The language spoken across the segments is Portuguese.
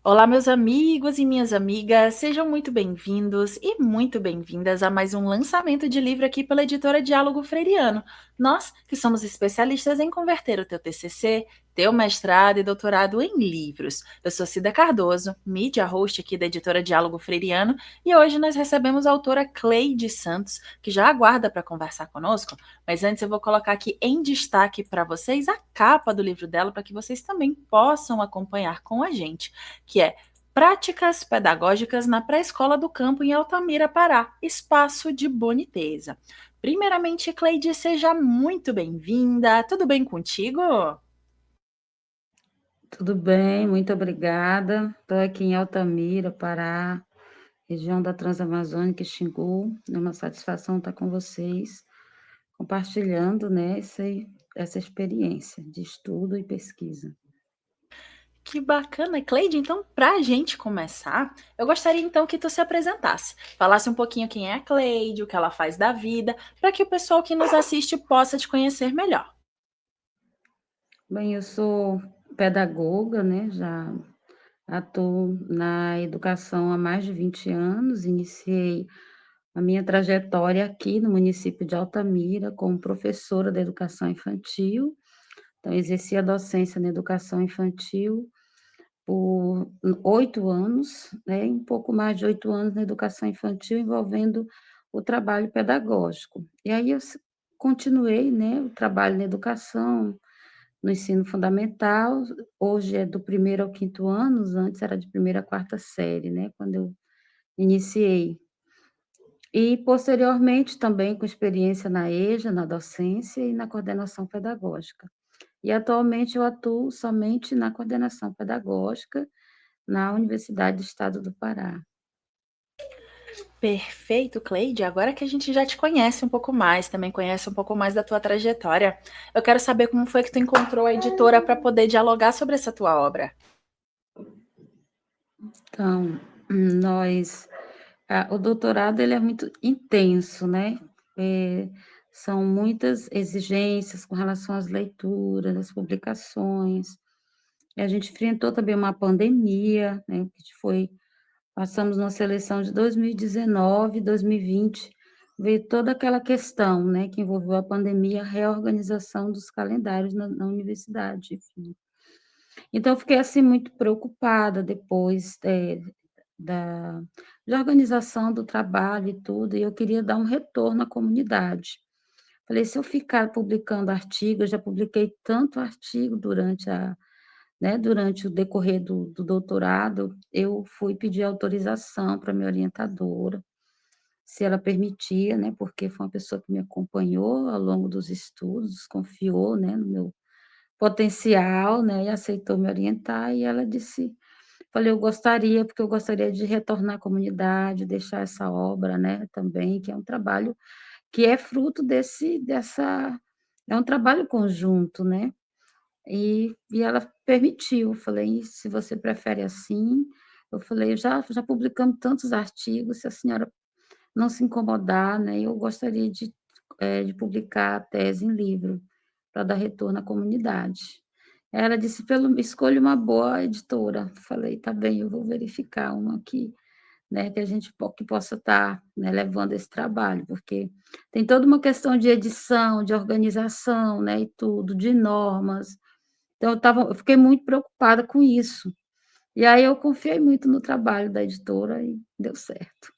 Olá, meus amigos e minhas amigas, sejam muito bem-vindos e muito bem-vindas a mais um lançamento de livro aqui pela editora Diálogo Freiriano. Nós, que somos especialistas em converter o teu TCC, teu mestrado e doutorado em livros. Eu sou Cida Cardoso, mídia host aqui da editora Diálogo Freiriano, e hoje nós recebemos a autora Cleide Santos, que já aguarda para conversar conosco, mas antes eu vou colocar aqui em destaque para vocês a capa do livro dela, para que vocês também possam acompanhar com a gente, que é Práticas Pedagógicas na Pré-Escola do Campo em Altamira, Pará, Espaço de Boniteza. Primeiramente, Cleide, seja muito bem-vinda. Tudo bem contigo? Tudo bem, muito obrigada. Estou aqui em Altamira, Pará, região da Transamazônica, Xingu. É uma satisfação estar com vocês, compartilhando, né, essa experiência de estudo e pesquisa. Que bacana, Cleide. Então, para a gente começar, eu gostaria então que tu se apresentasse, falasse um pouquinho quem é a Cleide, o que ela faz da vida, para que o pessoal que nos assiste possa te conhecer melhor. Bem, eu sou pedagoga, né, já atuo na educação há mais de 20 anos, iniciei a minha trajetória aqui no município de Altamira como professora da educação infantil. Então, exerci a docência na educação infantil por 8 anos, né, e um pouco mais de 8 anos na educação infantil, envolvendo o trabalho pedagógico. E aí eu continuei, né, o trabalho na educação, no ensino fundamental, hoje é do primeiro ao quinto ano, antes era de primeira a quarta série, né, quando eu iniciei. E posteriormente também com experiência na EJA, na docência e na coordenação pedagógica. E atualmente eu atuo somente na coordenação pedagógica na Universidade do Estado do Pará. Perfeito, Cleide. Agora que a gente já te conhece um pouco mais, também conhece um pouco mais da tua trajetória, eu quero saber como foi que tu encontrou a editora para poder dialogar sobre essa tua obra. Então, nós o doutorado ele é muito intenso, né, são muitas exigências com relação às leituras, às publicações, e a gente enfrentou também uma pandemia, né, que foi passamos uma seleção de 2019, 2020, veio toda aquela questão, né, que envolveu a pandemia, a reorganização dos calendários na universidade, enfim. Então eu fiquei, assim, muito preocupada depois, da de organização do trabalho e tudo, e eu queria dar um retorno à comunidade. Falei: "Se eu ficar publicando artigo", eu já publiquei tanto artigo durante durante o decorrer do doutorado, eu fui pedir autorização para minha orientadora, se ela permitia, né, porque foi uma pessoa que me acompanhou ao longo dos estudos, confiou, né, no meu potencial, né, e aceitou me orientar, e ela disse falei: "Eu gostaria, porque eu gostaria de retornar à comunidade, deixar essa obra, né, também, que é um trabalho que é fruto dessa é um trabalho conjunto, né". E ela permitiu, eu falei: "Se você prefere assim", eu falei: "Já publicamos tantos artigos, se a senhora não se incomodar, né, eu gostaria de publicar a tese em livro, para dar retorno à comunidade". Ela disse: "Pelo escolha uma boa editora". Falei: "Tá bem, eu vou verificar uma aqui, né, que a gente que possa estar, né, levando esse trabalho", porque tem toda uma questão de edição, de organização, né, e tudo, de normas. Então eu fiquei muito preocupada com isso. E aí eu confiei muito no trabalho da editora e deu certo.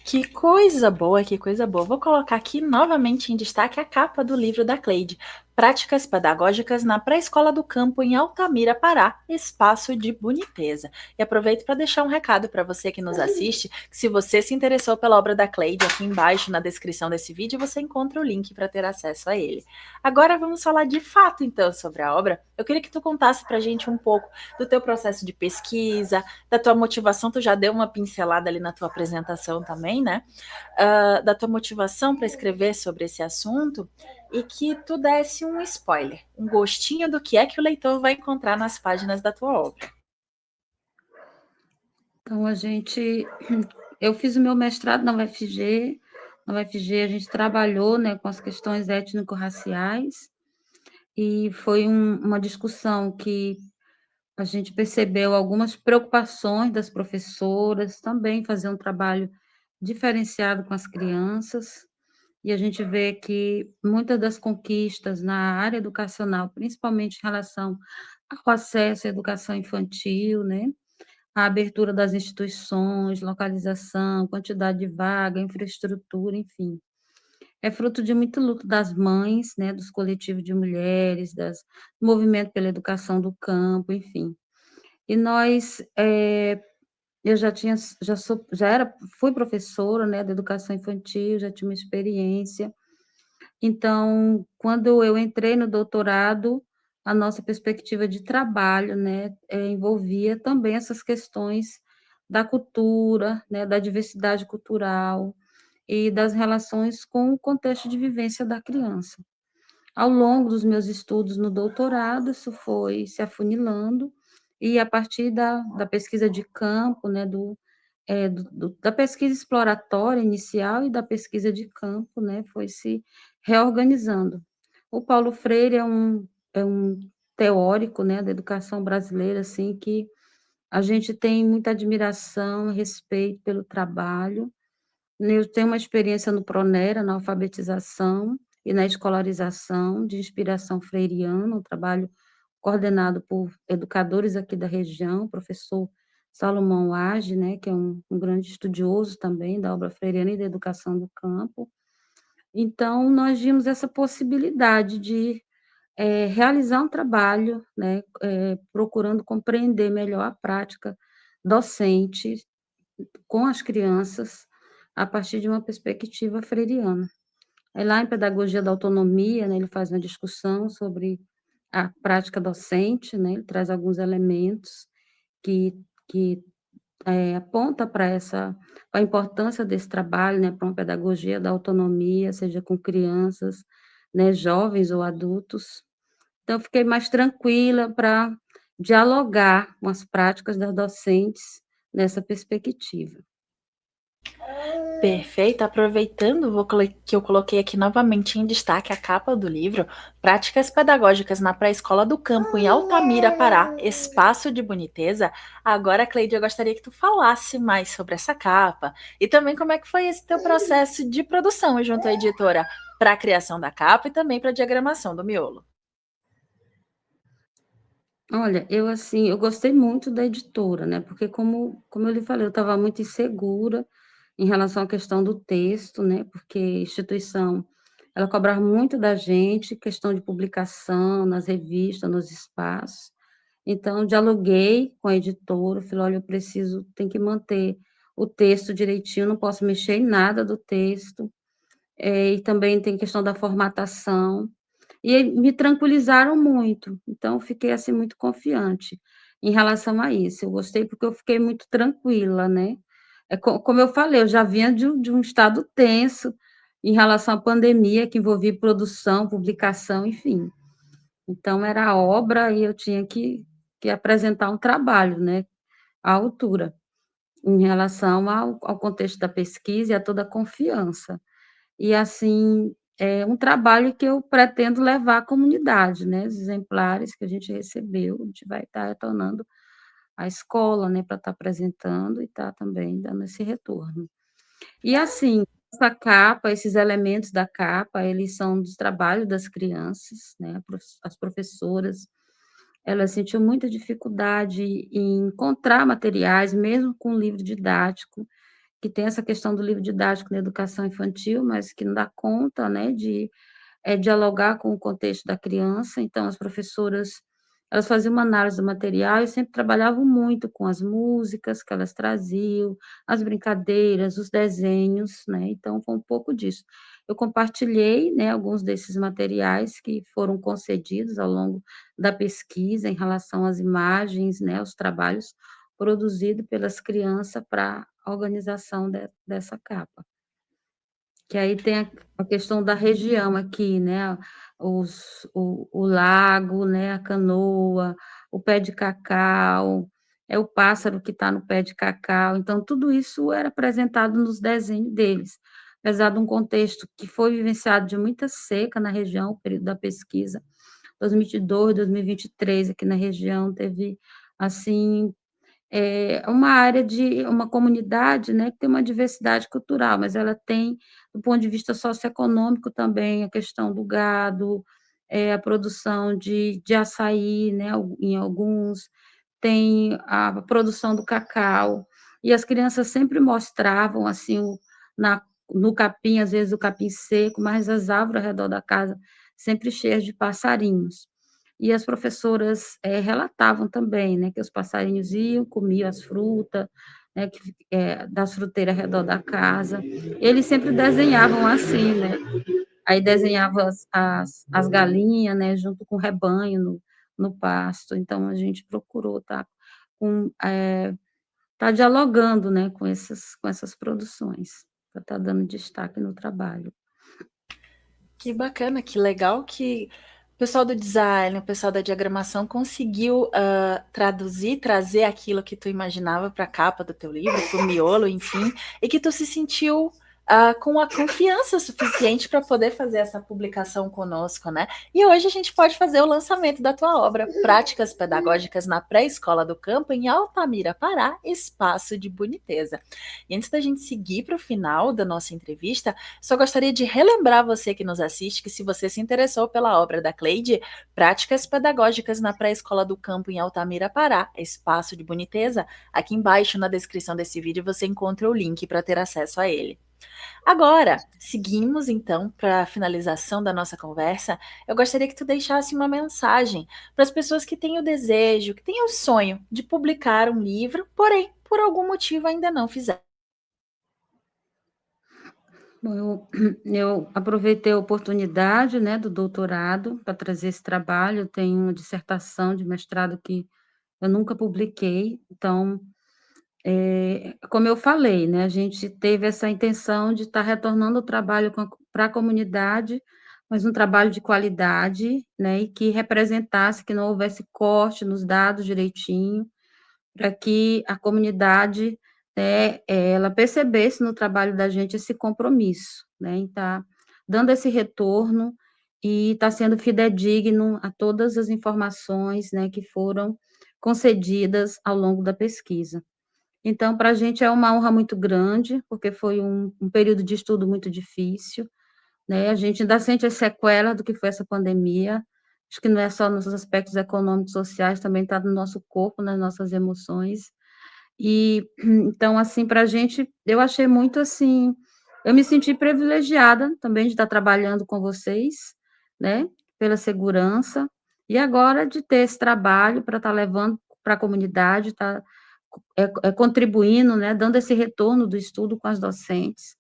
Que coisa boa, que coisa boa. Vou colocar aqui novamente em destaque a capa do livro da Cleide, Práticas Pedagógicas na Pré-Escola do Campo em Altamira, Pará, Espaço de Boniteza. E aproveito para deixar um recado para você que nos assiste, que se você se interessou pela obra da Cleide, aqui embaixo na descrição desse vídeo você encontra o link para ter acesso a ele. Agora vamos falar de fato então sobre a obra. Eu queria que tu contasse para a gente um pouco do teu processo de pesquisa, da tua motivação, tu já deu uma pincelada ali na tua apresentação também, né? Da tua motivação para escrever sobre esse assunto e que tu desse um spoiler, um gostinho do que é que o leitor vai encontrar nas páginas da tua obra. Então eu fiz o meu mestrado na UFG a gente trabalhou, né, com as questões étnico-raciais, e foi uma discussão que A gente percebeu algumas preocupações das professoras, também fazer um trabalho diferenciado com as crianças, e a gente vê que muitas das conquistas na área educacional, principalmente em relação ao acesso à educação infantil, né, a abertura das instituições, localização, quantidade de vaga, infraestrutura, enfim. É fruto de muito luto das mães, né, dos coletivos de mulheres, do movimento pela educação do campo, enfim. E nós, eu já tinha já sou já era fui professora, né, de educação infantil, já tinha uma experiência. Então, quando eu entrei no doutorado, a nossa perspectiva de trabalho, né, envolvia também essas questões da cultura, né, da diversidade cultural e das relações com o contexto de vivência da criança. Ao longo dos meus estudos no doutorado, isso foi se afunilando, e a partir da pesquisa de campo, né, da pesquisa exploratória inicial e da pesquisa de campo, né, foi se reorganizando. O Paulo Freire é um teórico, né, da educação brasileira, assim, que a gente tem muita admiração e respeito pelo trabalho. Eu tenho uma experiência no Pronera, na alfabetização e na escolarização, de inspiração freiriana, um trabalho coordenado por educadores aqui da região, o professor Salomão Lage, né, que é um grande estudioso também da obra freiriana e da educação do campo. Então, nós vimos essa possibilidade de realizar um trabalho, né, procurando compreender melhor a prática docente com as crianças, a partir de uma perspectiva freiriana. Aí lá em Pedagogia da Autonomia, né, ele faz uma discussão sobre a prática docente, né, ele traz alguns elementos que aponta para a importância desse trabalho, né, para uma pedagogia da autonomia, seja com crianças, né, jovens ou adultos. Então eu fiquei mais tranquila para dialogar com as práticas das docentes nessa perspectiva. Perfeito. Aproveitando, que eu coloquei aqui novamente em destaque a capa do livro, Práticas Pedagógicas na Pré-Escola do Campo em Altamira, Pará, Espaço de Boniteza. Agora, Cleide, eu gostaria que tu falasse mais sobre essa capa e também como é que foi esse teu processo de produção junto à editora para a criação da capa e também para a diagramação do miolo. Olha, eu gostei muito da editora, né, porque como eu lhe falei, eu estava muito insegura em relação à questão do texto, né, porque a instituição, ela cobrava muito da gente, questão de publicação nas revistas, nos espaços. Então dialoguei com a editora, falei: "Olha, eu preciso tem que manter o texto direitinho, não posso mexer em nada do texto". E também tem questão da formatação. E me tranquilizaram muito, então eu fiquei, assim, muito confiante em relação a isso. Eu gostei porque eu fiquei muito tranquila, né. Como eu falei, eu já vinha de um estado tenso em relação à pandemia, que envolvia produção, publicação, enfim. Então era a obra e eu tinha que apresentar um trabalho, né, à altura, em relação ao contexto da pesquisa e a toda a confiança. E assim, é um trabalho que eu pretendo levar à comunidade, né, os exemplares que a gente recebeu, a gente vai estar retornando à escola, né, para estar apresentando e estar também dando esse retorno. E assim, essa capa, esses elementos da capa, eles são dos trabalhos das crianças, né, as professoras, elas sentiam muita dificuldade em encontrar materiais, mesmo com livro didático, que tem essa questão do livro didático na educação infantil, mas que não dá conta, né, de dialogar com o contexto da criança. Então as professoras, elas faziam uma análise do material e sempre trabalhavam muito com as músicas que elas traziam, as brincadeiras, os desenhos, né, então foi um pouco disso. Eu compartilhei, né, alguns desses materiais que foram concedidos ao longo da pesquisa em relação às imagens, né, os trabalhos produzidos pelas crianças para a organização dessa capa. Que aí tem a questão da região aqui, né, o lago, né, a canoa, o pé de cacau, é o pássaro que está no pé de cacau, então tudo isso era apresentado nos desenhos deles. Apesar de um contexto que foi vivenciado de muita seca na região, o período da pesquisa, 2022, 2023, aqui na região teve assim, uma área de uma comunidade, né, que tem uma diversidade cultural, mas ela tem, do ponto de vista socioeconômico também, a questão do gado, a produção de açaí, né, em alguns, tem a produção do cacau, e as crianças sempre mostravam, assim, na no capim, às vezes o capim seco, mas as árvores ao redor da casa sempre cheias de passarinhos. E as professoras, relatavam também, né, que os passarinhos iam, comiam as frutas, né, das fruteiras ao redor da casa. Eles sempre desenhavam assim, né, aí desenhava as galinhas, né, junto com o rebanho no pasto, então a gente procurou tá dialogando, né, com essas produções, para estar dando destaque no trabalho. Que bacana, que legal que o pessoal do design, o pessoal da diagramação conseguiu traduzir, trazer aquilo que tu imaginava para a capa do teu livro, para o miolo, enfim, e que tu se sentiu com a confiança suficiente para poder fazer essa publicação conosco, né? E hoje a gente pode fazer o lançamento da tua obra, Práticas Pedagógicas na Pré-Escola do Campo, em Altamira, Pará, Espaço de Boniteza. E antes da gente seguir para o final da nossa entrevista, só gostaria de relembrar você que nos assiste que se você se interessou pela obra da Cleide, Práticas Pedagógicas na Pré-Escola do Campo em Altamira, Pará, Espaço de Boniteza, aqui embaixo na descrição desse vídeo você encontra o link para ter acesso a ele. Agora, seguimos então para a finalização da nossa conversa. Eu gostaria que tu deixasse uma mensagem para as pessoas que têm o desejo, que têm o sonho de publicar um livro, porém, por algum motivo ainda não fizeram. Bom, eu aproveitei a oportunidade, né, do doutorado para trazer esse trabalho. Eu tenho uma dissertação de mestrado que eu nunca publiquei, então, como eu falei, né, a gente teve essa intenção de estar retornando o trabalho para a comunidade, mas um trabalho de qualidade, né, e que representasse, que não houvesse corte nos dados direitinho, para que a comunidade, né, ela percebesse no trabalho da gente esse compromisso, né, em estar dando esse retorno e estar sendo fidedigno a todas as informações, né, que foram concedidas ao longo da pesquisa. Então, para a gente é uma honra muito grande, porque foi um período de estudo muito difícil, né, a gente ainda sente as sequelas do que foi essa pandemia, acho que não é só nos aspectos econômicos, sociais, também está no nosso corpo, nas nossas emoções. E, então, assim, para a gente, eu achei muito, assim, eu me senti privilegiada também de estar trabalhando com vocês, né, pela segurança, e agora de ter esse trabalho para estar levando para a comunidade, estar contribuindo, né, dando esse retorno do estudo com as docentes,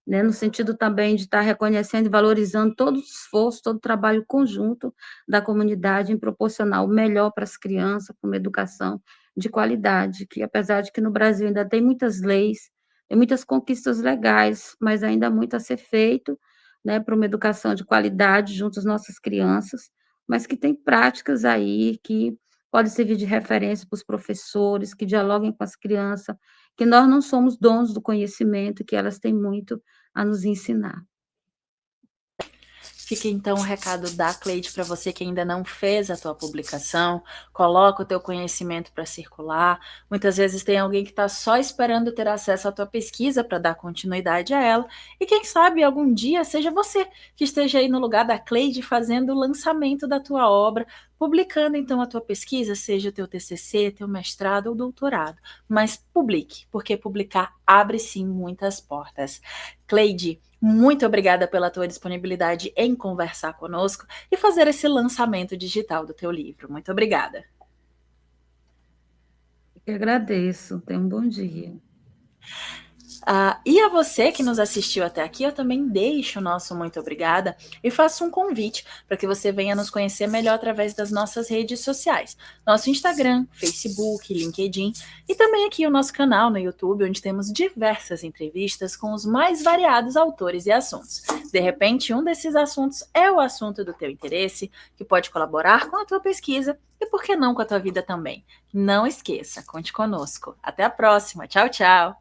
né, no sentido também de estar reconhecendo e valorizando todo o esforço, todo o trabalho conjunto da comunidade em proporcionar o melhor para as crianças, com uma educação de qualidade, que apesar de que no Brasil ainda tem muitas leis, tem muitas conquistas legais, mas ainda há muito a ser feito, né, para uma educação de qualidade junto às nossas crianças, mas que tem práticas aí que podem servir de referência para os professores, que dialoguem com as crianças, que nós não somos donos do conhecimento, que elas têm muito a nos ensinar. Fica então o recado da Cleide para você que ainda não fez a tua publicação, coloca o teu conhecimento para circular. Muitas vezes tem alguém que está só esperando ter acesso à tua pesquisa para dar continuidade a ela. E quem sabe algum dia seja você que esteja aí no lugar da Cleide fazendo o lançamento da tua obra, publicando então a tua pesquisa, seja o teu TCC, teu mestrado ou doutorado. Mas publique, porque publicar abre sim muitas portas. Cleide, muito obrigada pela tua disponibilidade em conversar conosco e fazer esse lançamento digital do teu livro. Muito obrigada. Eu agradeço. Tenha um bom dia. E a você que nos assistiu até aqui, eu também deixo o nosso muito obrigada e faço um convite para que você venha nos conhecer melhor através das nossas redes sociais. Nosso Instagram, Facebook, LinkedIn e também aqui o nosso canal no YouTube, onde temos diversas entrevistas com os mais variados autores e assuntos. De repente, um desses assuntos é o assunto do teu interesse, que pode colaborar com a tua pesquisa e, por que não, com a tua vida também. Não esqueça, conte conosco. Até a próxima. Tchau, tchau.